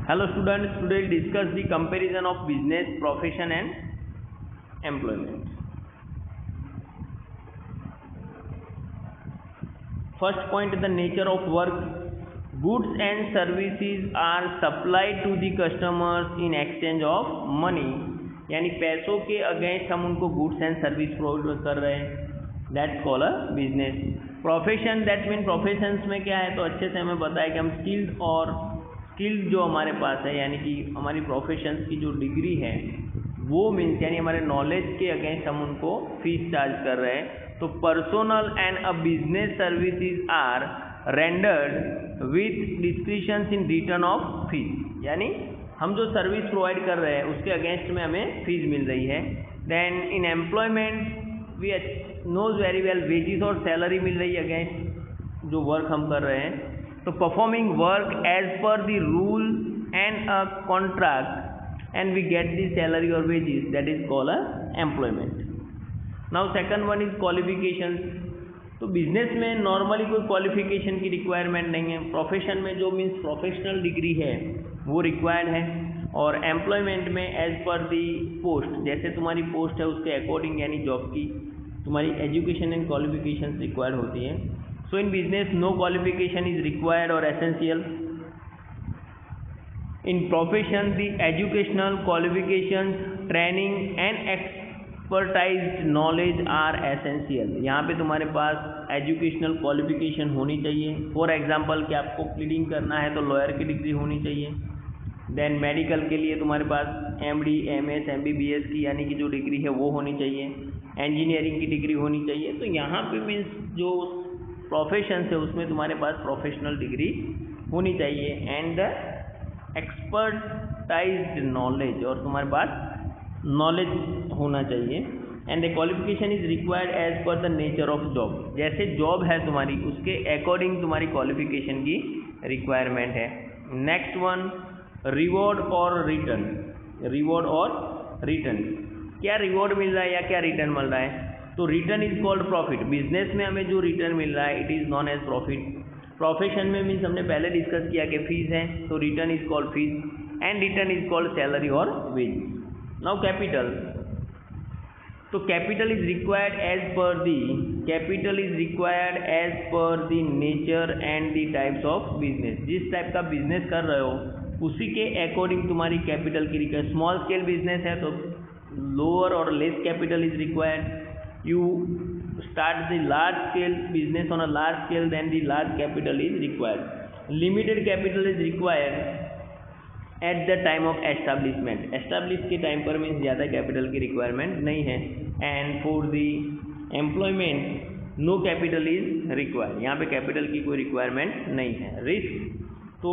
Hello students, today we'll discuss the comparison of business, profession and employment. First point, the nature of work. Goods and services are supplied to the customers in exchange of money. यानी पैसों के against हम उनको goods and service provide कर रहे हैं. That's called a business. Profession, that mean professions में क्या है, तो अच्छे से हमें पता है कि हम स्किल्ड जो हमारे पास है, यानी कि हमारी प्रोफेशंस की जो डिग्री है वो मीन्स यानी हमारे नॉलेज के अगेंस्ट हम उनको फीस चार्ज कर रहे हैं. तो personal and uh business services are rendered with discretions in return of fees. यानी हम जो सर्विस प्रोवाइड कर रहे हैं उसके अगेंस्ट में हमें फीस मिल रही है. Then in employment we knows very well wages और सैलरी मिल रही है अगेंस्ट जो वर्क हम कर रहे हैं. तो performing work as per the rule and a contract and we get the salary और wages, that is called a employment. Now second one is qualifications. तो बिजनेस में नॉर्मली कोई क्वालिफिकेशन की रिक्वायरमेंट नहीं है. प्रोफेशन में जो मीन्स प्रोफेशनल डिग्री है वो रिक्वायर्ड है. और एम्प्लॉयमेंट में एज पर दी पोस्ट, जैसे तुम्हारी पोस्ट है उसके अकॉर्डिंग यानी जॉब की तुम्हारी एजुकेशन एंड क्वालिफिकेशंस रिक्वायर्ड होती है. So in business no qualification is required और essential. In profession the educational qualifications, training and expertised knowledge are essential. यहाँ पे तुम्हारे पास एजुकेशनल क्वालिफिकेशन होनी चाहिए. फॉर एग्जांपल कि आपको प्लीडिंग करना है तो लॉयर की डिग्री होनी चाहिए. देन मेडिकल के लिए तुम्हारे पास एमडी, एमएस, एमबीबीएस की यानी कि जो डिग्री है वो होनी चाहिए. इंजीनियरिंग की डिग्री होनी चाहिए. तो यहाँ पे मीन्स जो प्रोफेशन है उसमें तुम्हारे पास प्रोफेशनल डिग्री होनी चाहिए एंड द एक्सपर्टाइज्ड नॉलेज, और तुम्हारे पास नॉलेज होना चाहिए. And the qualification is required as per the nature of job. जैसे जॉब है तुम्हारी उसके अकॉर्डिंग तुम्हारी क्वालिफिकेशन की रिक्वायरमेंट है. नेक्स्ट वन, रिवॉर्ड और रिटर्न. रिवॉर्ड और रिटर्न, क्या रिवॉर्ड मिल रहा है या क्या रिटर्न मिल रहा है. तो return is called profit. Business में हमें जो रिटर्न मिल रहा है it is known as profit. Profession में मीन्स हमने पहले डिस्कस किया कि फीस है, तो return is called fees and return is called salary और वेज. Now capital. तो capital is required as per the nature and the types of business. जिस टाइप का बिजनेस कर रहे हो उसी के अकॉर्डिंग तुम्हारी कैपिटल की रिक्वायर्ड. स्मॉल स्केल बिजनेस है तो लोअर और less capital is required. You start the large scale business on a large scale, then the large capital is required. Limited capital is required at the time of establishment. Establish के time पर means ज़्यादा capital की requirement नहीं है. And for the employment no capital is required. यहाँ पे capital की कोई रिक्वायरमेंट नहीं है. रिस्क, तो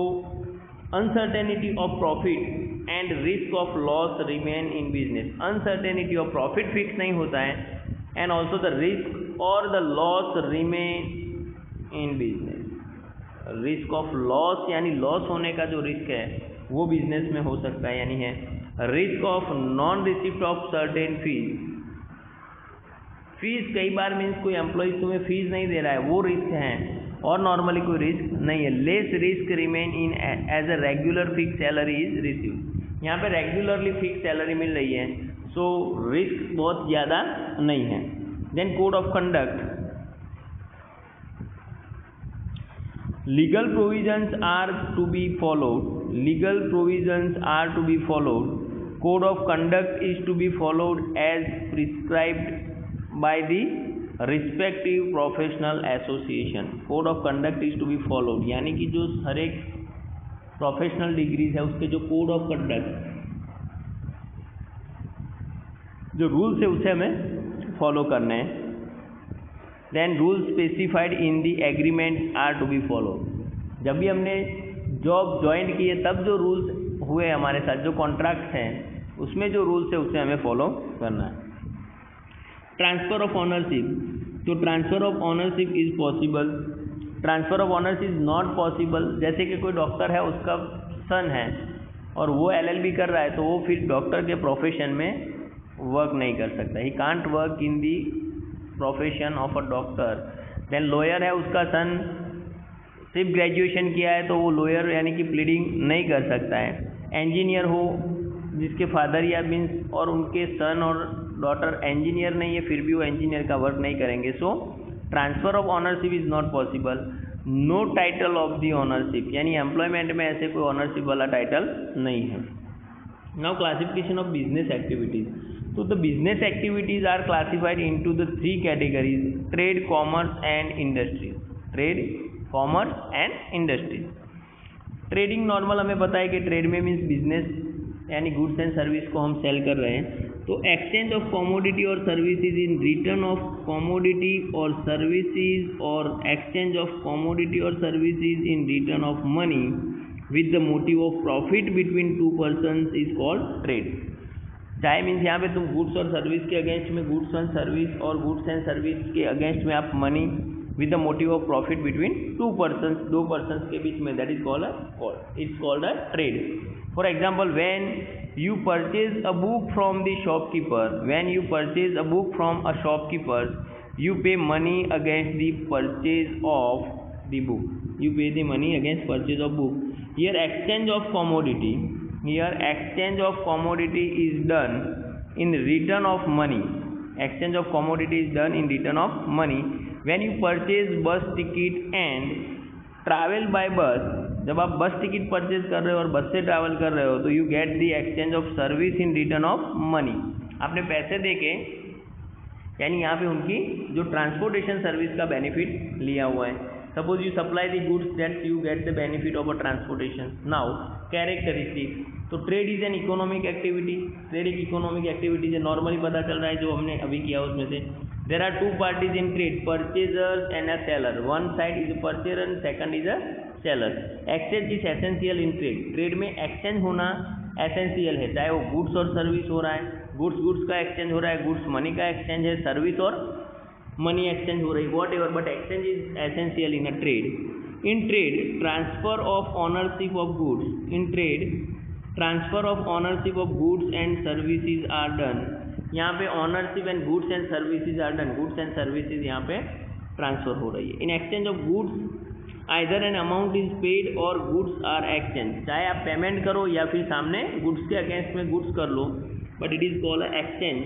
uncertainty of profit and risk of loss remain in business. Uncertainty of profit fix नहीं होता है and also the risk or the loss remain in business. risk of loss यानी लॉस होने का जो रिस्क है वो बिजनेस में हो सकता है यानी है. Risk of non receipt of certain fees. Fees कई बार मीन्स कोई एम्प्लॉय तुम्हें फीस नहीं दे रहा है वो रिस्क है, और नॉर्मली कोई रिस्क नहीं है. Less risk remain in as a regular fix salary is receive. यहाँ पे रेगुलरली फिक्स सैलरी मिल रही है, सो रिस्क बहुत ज़्यादा नहीं है. Then code of conduct. Legal provisions are to be followed. Legal provisions are to be followed. Code of conduct is to be followed as prescribed by the respective professional association. Code of conduct is to be followed यानी कि जो हर एक professional degrees है उसके जो code of conduct जो rules है उसे हमें फॉलो करने हैं. Then rules specified in the agreement are to be follow. जब भी हमने जॉब ज्वाइन की है तब जो रूल्स हुए हमारे साथ, जो कॉन्ट्रैक्ट हैं उसमें जो रूल्स है उसे हमें फॉलो करना है. Transfer of ownership. तो transfer of ownership is possible. Transfer of ownership is not possible. जैसे कि कोई डॉक्टर है उसका सन है और वो LLB कर रहा है तो वो फिर डॉक्टर के प्रोफेशन में वर्क नहीं कर सकता. He can't work in the profession of a doctor. Then lawyer है उसका सन सिर्फ ग्रेजुएशन किया है तो वो लॉयर यानी कि प्लीडिंग नहीं कर सकता है। इंजीनियर हो जिसके फादर या मीन्स और उनके सन और डॉटर इंजीनियर नहीं है फिर भी वो इंजीनियर का वर्क नहीं करेंगे। So transfer of ownership is not possible. No title of the ownership यानी एम्प्लॉयमेंट में ऐसे कोई ऑनरशिप वाला टाइटल नहीं है। Now classification of business activities. तो the business activities are classified into the 3 categories: trade, commerce and industries. Trade, commerce and industries. Trading normal हमें पता है कि ट्रेड में मीन्स बिजनेस यानी गुड्स एंड सर्विस को हम सेल कर रहे हैं। तो एक्सचेंज ऑफ कमोडिटी और services in return of commodity और सर्विसेज और एक्सचेंज ऑफ कमोडिटी और services in return of money with the motive of profit between 2 persons is called trade. चाहे मीन्स यहाँ पे तुम गुड्स और सर्विस के अगेंस्ट में गुड्स एंड सर्विस और गुड्स एंड सर्विस के अगेंस्ट में आप money with the motive of profit between 2 persons, 2 persons के बीच में, that is called a trade. For example, when you purchase a book from the shopkeeper, when you purchase a book from a shopkeeper, you pay money against the purchase of the book. You pay the money against purchase of book. Here exchange of commodity. Here exchange of commodity is done in return of money. Exchange of commodity is done in return of money. When you purchase bus ticket and travel by bus, जब आप बस ticket purchase कर रहे हो और बस से travel कर रहे हो तो you get the exchange of service in return of money. आपने पैसे देके यानी यहाँ पे उनकी जो ट्रांसपोर्टेशन सर्विस का बेनिफिट लिया हुआ है। Suppose you supply the goods that you get the benefit of a transportation. Now characteristic, तो trade is an economic activity. Trade एक इकोनॉमिक एक्टिविटी है, नॉर्मली पता चल रहा है जो हमने अभी किया उसमें से। There are 2 parties in trade, purchasers and a seller. One side is a purchaser and second is a seller. Exchange is essential in trade. Trade में एक्सचेंज होना एसेंशियल है, चाहे वो गुड्स और सर्विस हो रहा है, गुड्स का एक्सचेंज हो रहा है, गुड्स मनी का एक्सचेंज है, सर्विस और मनी एक्सचेंज हो रही है, whatever, but exchange is essential in a trade. In trade transfer of ownership of goods. In trade transfer of ownership of goods and services are done. यहाँ पे ownership and goods and services are done, goods and services यहाँ पे transfer हो रही है। In exchange of goods either an amount is paid और goods are exchange, चाहे आप पेमेंट करो या फिर सामने गुड्स के अगेंस्ट में गुड्स कर लो, but it is called exchange.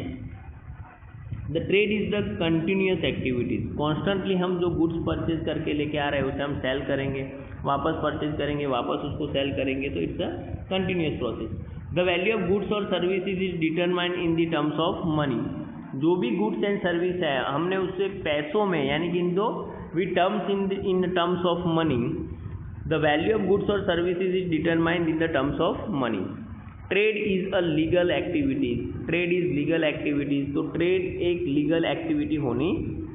The trade is the continuous activities. Constantly हम जो गुड्स परचेज करके लेके आ रहे हैं उसे हम सेल करेंगे, वापस परचेज करेंगे, वापस उसको सेल करेंगे, तो it's a continuous process. The value of goods और services is determined in the terms of money. जो भी गुड्स एंड सर्विस है हमने उससे पैसों में यानी कि इन दो वी terms in terms of money. The value of goods और services is determined in the terms of money. Trade is a legal activities. Trade is legal activities, तो ट्रेड एक लीगल एक्टिविटी होनी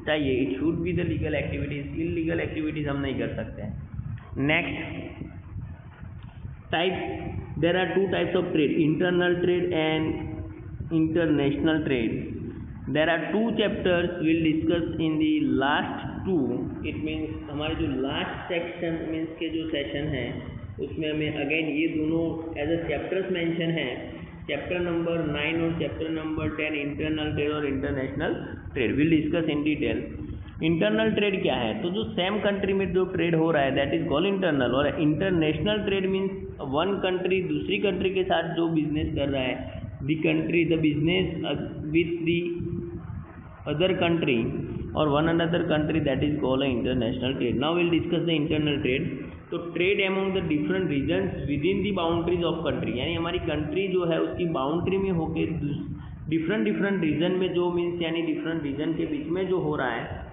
चाहिए, it should be the legal activities. Illegal activities हम नहीं कर सकते हैं। Next type, there are 2 types of trade, internal trade and international trade. There are 2 chapters we'll discuss in the last 2. It means हमारे जो last section means के जो session है उसमें हमें again ये दोनों as a chapters mention है, chapter number 9 और chapter number 10 internal trade और international trade we'll discuss in detail. Internal trade क्या है? तो जो सेम कंट्री में जो ट्रेड हो रहा है दैट इज कॉल्ड इंटरनल। और international trade means one country दूसरी कंट्री के साथ जो बिजनेस कर रहा है, the country the business with the other country और one another country, that is called international trade. Now will discuss the internal trade. तो trade among the different regions within the boundaries of country, यानी हमारी country जो है उसकी boundary में होकर different reason में जो मीन्स यानी डिफरेंट रीजन के बीच में जो हो रहा है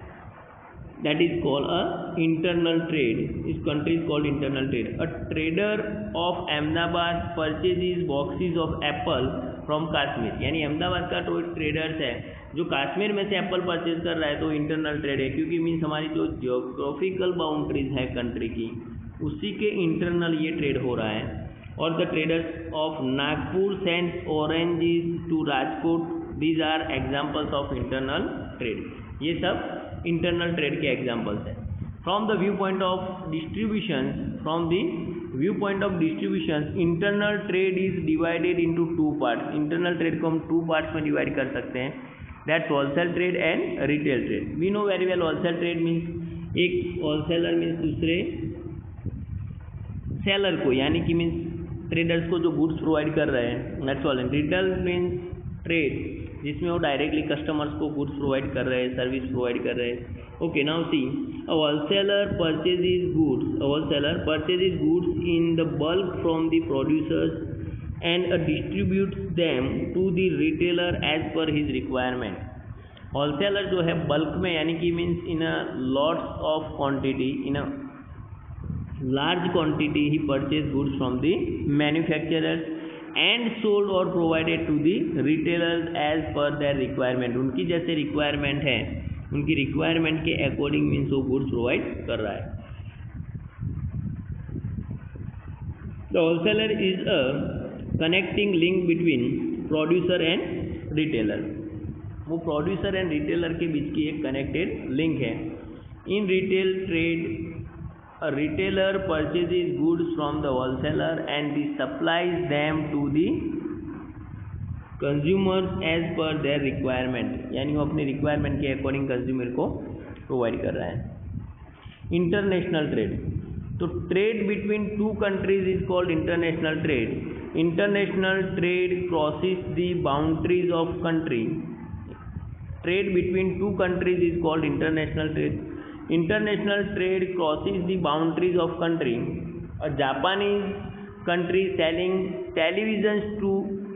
that is called a internal trade. This country is called internal trade. A trader of Ahmedabad purchases boxes of apple from Kashmir. यानी अहमदाबाद का तो ट्रेडर्स है जो कश्मीर में से एप्पल परचेज कर रहा है, तो इंटरनल ट्रेड है, क्योंकि मीन्स हमारी जो जियोग्राफिकल बाउंड्रीज है कंट्री की उसी के इंटरनल ये ट्रेड हो रहा है। और the traders of Nagpur sends oranges to Rajkot, these are examples of internal trade. ये सब इंटरनल ट्रेड के एग्जाम्पल्स हैं। From the view point of distribution, internal trade is divided into 2 parts. Internal trade को हम 2 पार्ट्स में डिवाइड कर सकते हैं, that's wholesale trade and retail trade. We know very well wholesale trade means एक wholesaler means दूसरे seller को, यानी कि मीन्स ट्रेडर्स को जो गुड्स प्रोवाइड कर रहे हैं, that's all. Retail means trade जिसमें वो डायरेक्टली कस्टमर्स को गुड्स प्रोवाइड कर रहे हैं, सर्विस प्रोवाइड कर रहे हैं। Okay, now see, a wholesaler purchases goods in the bulk from the producers and distributes them to the retailer as per his requirement। Wholesaler जो है बल्क में, यानी कि means in a lots of quantity, in a large quantity he purchase goods from the manufacturers and sold और provided to the retailers as per their requirement. उनकी जैसे requirement है, उनकी रिक्वायरमेंट के अकॉर्डिंग मीन्स वो गुड्स प्रोवाइड कर रहा है। The wholesaler is a connecting link between producer and retailer. वो प्रोड्यूसर एंड रिटेलर के बीच की एक कनेक्टेड लिंक है। In retail trade, a retailer purchases goods from the wholesaler and the supplies them to the consumers as per their requirement, यानी वो अपनी requirement के अकॉर्डिंग कंज्यूमर को प्रोवाइड कर रहा है। इंटरनेशनल ट्रेड, तो trade between two countries is called international trade. International trade crosses the boundaries of country. Trade between two countries is called international trade. International trade crosses the boundaries of country. A Japanese country selling televisions to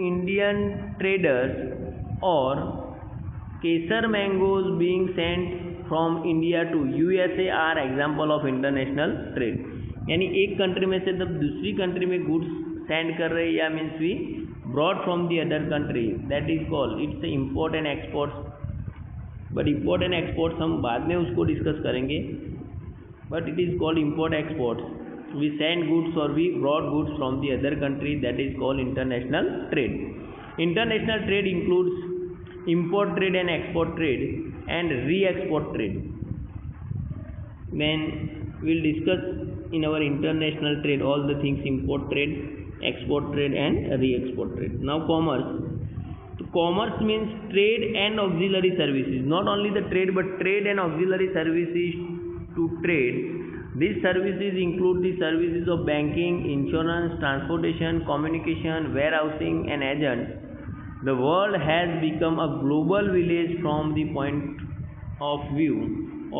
Indian traders or Kesar mangoes being sent from India to USA are example of international trade। यानी एक country में से जब दूसरी country में goods send कर रहे हैं, या means we brought from the other country, that is called it's import and exports. But import and exports हम बाद में उसको डिस्कस करेंगे, but it is called import exports. We send goods और we brought goods from the other country, that is called international trade. International trade includes import trade and export trade and re export trade. Then we'll discuss in our international trade all the things: import trade, export trade and re-export trade. Now commerce. So commerce means trade and auxiliary services. Not only the trade but trade and auxiliary services to trade. These services include the services of banking, insurance, transportation, communication, warehousing and agents. The world has become a global village from the point of view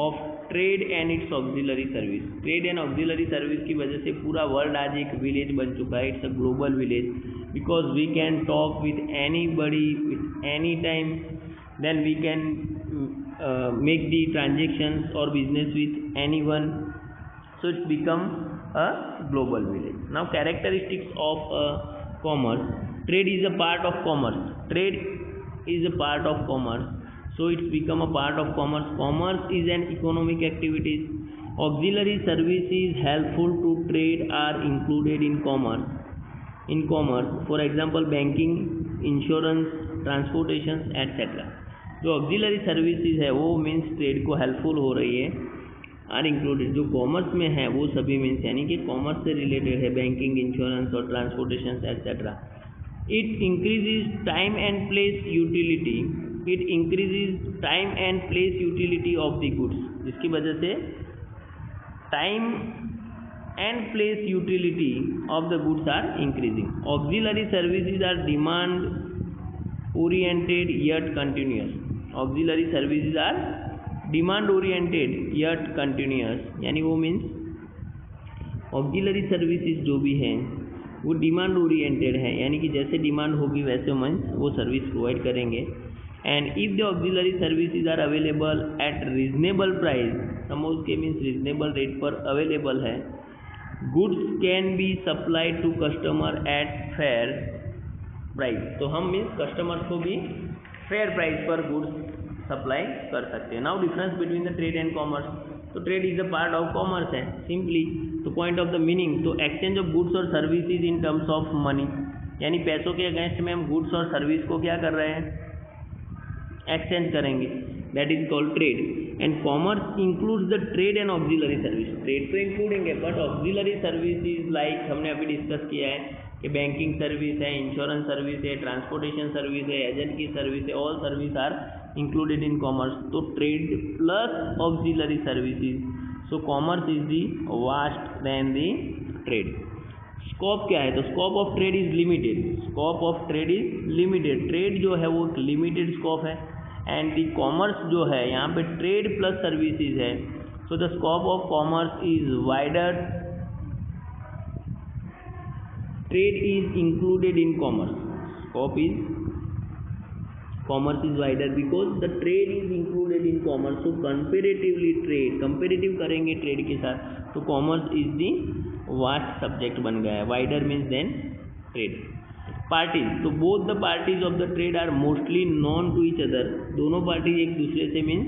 of trade and it's auxiliary service. Trade and auxiliary service की वजह से पूरा world आज एक village बन चुका है। It's a global village because we can talk with anybody with any time, then we can make the transactions और business with anyone, so it's become a global village. Now characteristics of commerce. Trade is a part of commerce. Trade is a part of commerce, so it's become a part of commerce. Commerce is an economic activity. Auxiliary services helpful to trade are included in commerce, for example banking, insurance, transportation etc. जो auxiliary services है वो means trade को helpful हो रही है, are included. जो commerce में है वो सभी मीन्स यानी कि कॉमर्स से रिलेटेड है, बैंकिंग, इंश्योरेंस और transportation et cetera. It increases time and place utility. It increases time and place utility of the goods, जिसकी वजह से time and place utility of the goods are increasing. Auxiliary services are demand oriented yet continuous. Auxiliary services are demand oriented yet continuous, यानी वो means auxiliary services जो भी हैं वो demand oriented है, यानी कि जैसे डिमांड होगी वैसे मीन्स वो सर्विस प्रोवाइड करेंगे। And if the auxiliary services are available at reasonable price, suppose के मीन्स रीजनेबल रेट पर अवेलेबल है, goods can be supplied to customer at fair price. तो हम मीन्स कस्टमर्स को भी फेयर प्राइस पर गुड्स सप्लाई कर सकते हैं। Now difference between the trade and commerce. तो trade is a part of commerce है सिंपली। तो पॉइंट ऑफ द मीनिंग, तो एक्सचेंज ऑफ गुड्स और services in terms of money, यानी पैसों के अगेंस्ट में हम गुड्स और सर्विस को क्या कर रहे हैं, एक्सचेंज करेंगे, that is called trade. And commerce includes the trade and auxiliary service. Trade तो इंक्लूडिंग है बट ऑक्सिलरी सर्विसेज लाइक हमने अभी डिस्कस किया है कि बैंकिंग सर्विस है, इंश्योरेंस सर्विस है, ट्रांसपोर्टेशन सर्विस है, एजेंट की सर्विस है, all service are included in commerce. तो trade plus auxiliary services, so commerce is the vast than the trade. Scope क्या है, तो scope of trade is limited, scope of trade is limited, trade जो है वो limited scope है। And the commerce जो है यहाँ पे ट्रेड प्लस सर्विसेज है, so the scope of commerce is wider, trade is included in commerce, scope is commerce is wider because the trade is included in commerce, so comparatively trade, comparative करेंगे trade के साथ तो commerce is the vast subject बन गया है, wider means than trade. Parties, तो both the parties of the trade are mostly known to each other, दोनों parties एक दूसरे से मीन्स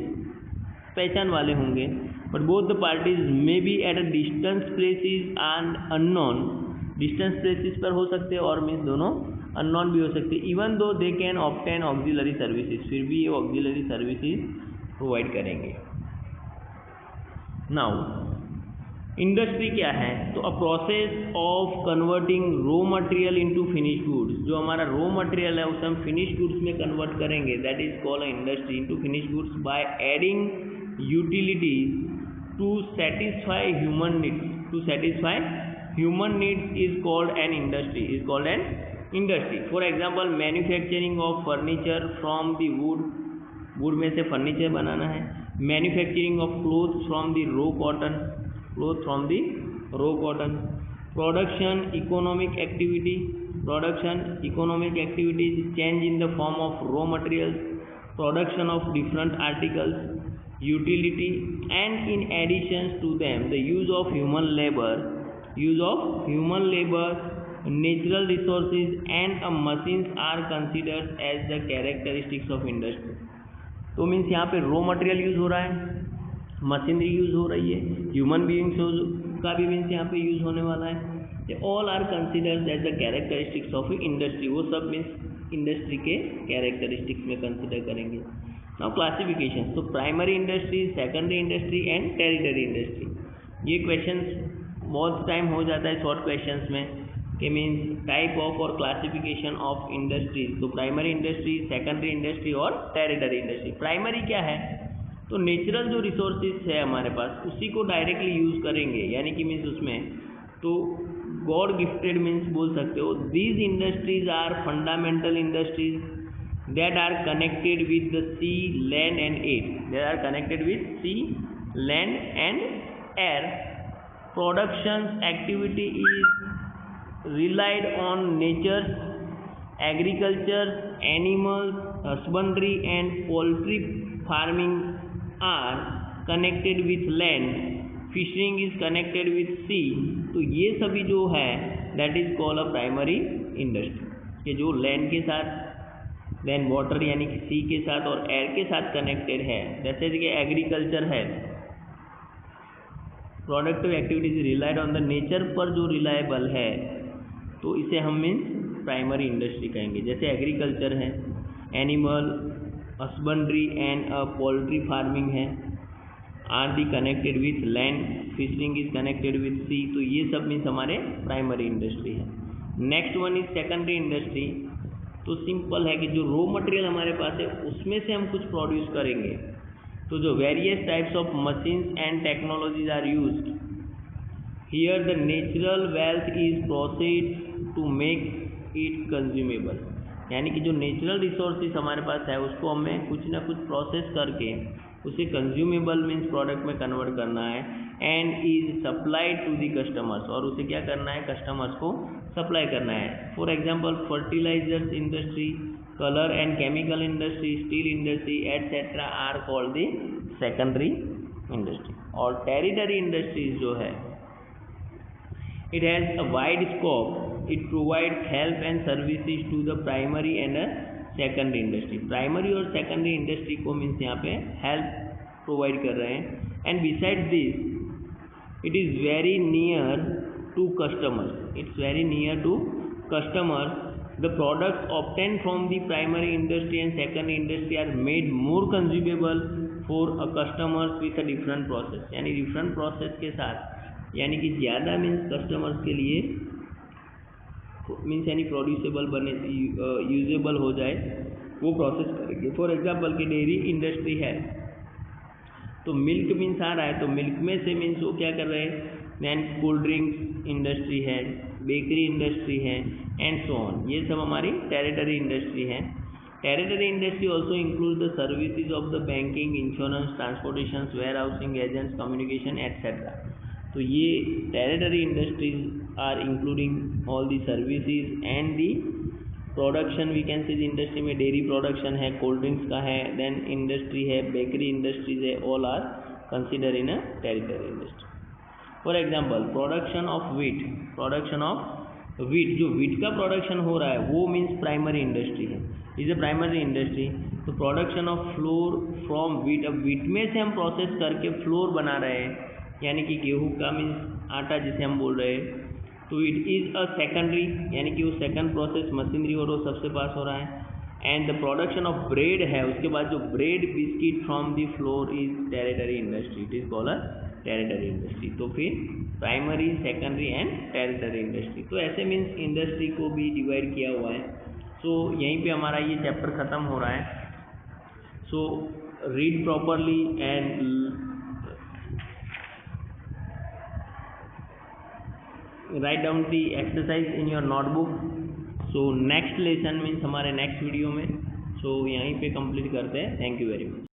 पहचान वाले होंगे, but both the parties may be at a distance places and unknown, distance places पर हो सकते हैं और मीन्स दोनों अननोन भी हो सकते हैं, even though they can obtain auxiliary services, फिर भी ये ऑक्सिलरी सर्विसेज प्रोवाइड करेंगे। नाउ इंडस्ट्री क्या है, तो a process of converting raw material into finish goods, जो हमारा रॉ मटेरियल है उसे हम फिनिश गुड्स में कन्वर्ट करेंगे, that is called a industry into finish goods by adding utilities to satisfy human needs, to satisfy human needs is called an industry, is called an industry. For example manufacturing of furniture from the wood, would में से furniture बनाना है, manufacturing of cloth from the raw cotton, cloth from the raw cotton, production economic activity, production economic activities change in the form of raw materials, production of different articles, utility, and in addition to them the use of human labor, natural resources and machines are considered as the characteristics of industry। तो means यहाँ पे raw material use हो रहा है, machinery use हो रही है, human beings का भी मीन्स यहाँ पे यूज होने वाला है, ये all are considered as the characteristics of industry, वो सब मीन्स इंडस्ट्री के कैरेक्टरिस्टिक्स में कंसिडर करेंगे। नाउ क्लासिफिकेशन, तो primary industry, secondary industry and territory industry, ये क्वेश्चंस बहुत टाइम हो जाता है शॉर्ट क्वेश्चंस में कि मीन्स टाइप ऑफ और क्लासिफिकेशन ऑफ इंडस्ट्रीज, तो प्राइमरी इंडस्ट्री, सेकेंडरी इंडस्ट्री और टेरिटरी इंडस्ट्री। प्राइमरी क्या है, तो नेचुरल जो रिसोर्सेज है हमारे पास उसी को डायरेक्टली यूज़ करेंगे, यानी कि मीन्स उसमें तो गॉड गिफ्टेड मीन्स बोल सकते हो। These industries are fundamental industries that are connected with the sea, land and air, that are connected with sea, land and air. Production activity is relied on nature, agriculture, animals, husbandry and poultry farming are connected with land, fishing is connected with sea, तो ये सभी जो है that is called a primary industry, ये जो land के साथ then water यानी कि सी के साथ और एयर के साथ कनेक्टेड है। जैसे कि एग्रीकल्चर है, productive activities relied on the nature पर जो रिलायबल है तो इसे हम मीन्स प्राइमरी इंडस्ट्री कहेंगे। जैसे एग्रीकल्चर है, animal husbandry and poultry farming है, are the connected with land, fishing is connected with sea, तो ये सब मीन्स हमारे प्राइमरी इंडस्ट्री है। Next one is secondary industry, तो सिंपल है कि जो रॉ मटेरियल हमारे पास है उसमें से हम कुछ प्रोड्यूस करेंगे, तो जो various types of machines and technologies are used here, the natural wealth is processed to make it consumable, यानी कि जो नेचुरल रिसोर्सेज हमारे पास है उसको हमें कुछ ना कुछ प्रोसेस करके उसे कंज्यूमेबल मीन्स प्रोडक्ट में कन्वर्ट करना है, and is supplied to the customers, और उसे क्या करना है, कस्टमर्स को सप्लाई करना है। For example fertilisers industry, colour and chemical industry, steel industry et cetera are called the secondary industry. और टेरिटरी इंडस्ट्रीज जो है it has a wide scope, it provides help and services to the primary and secondary industry। Primary और secondary industry को means यहाँ पे help provide कर रहे हैं, and beside this it is very near to customers, it's very near to customers. The products obtain from the primary industry and secondary industry are made more consumable for a customers with a different process, यानी different process के साथ, यानी कि ज़्यादा means customers के लिए means यानी प्रोड्यूसेबल बने, यूजेबल हो जाए वो प्रोसेस करेंगे। फॉर एग्जांपल कि डेयरी इंडस्ट्री है तो मिल्क मीन्स आ रहा है, तो मिल्क में से मीन्स वो क्या कर रहे हैं, दैन कोल्ड ड्रिंक्स इंडस्ट्री है, बेकरी इंडस्ट्री है एंड सो ऑन, ये सब हमारी टेरिटरी इंडस्ट्री है। Territory industry also include the services of the banking, insurance, transportation, warehousing, agents, communication et cetera. तो ये territory industries are including all the services and the production. We can see industry में dairy production है, cold drinks का है, then industry है, bakery industries है, all are consider in a territory industry. For example production of wheat, जो wheat का production हो रहा है वो मीन्स प्राइमरी इंडस्ट्री है, इज ए प्राइमरी इंडस्ट्री। तो production of floor from wheat, अब वीट में से हम प्रोसेस करके फ्लोर बना रहे हैं, यानी कि गेहूँ का मीन्स आटा जिसे हम बोल रहे हैं, तो इट इज़ अ सेकेंडरी, यानी कि वो सेकंड प्रोसेस मशीनरी और वो सबसे पास हो रहा है। And the production of bread है, उसके बाद जो bread biscuit from the floor is territory industry, it is called a territory industry. तो फिर primary, secondary and territory industry, तो ऐसे मीन्स इंडस्ट्री को भी डिवाइड किया हुआ है। सो यहीं पे हमारा ये चैप्टर ख़त्म हो रहा है। So read properly and write down the exercise in your notebook. So next lesson means हमारे next वीडियो में, so यहीं पे कंप्लीट करते हैं। Thank you very much.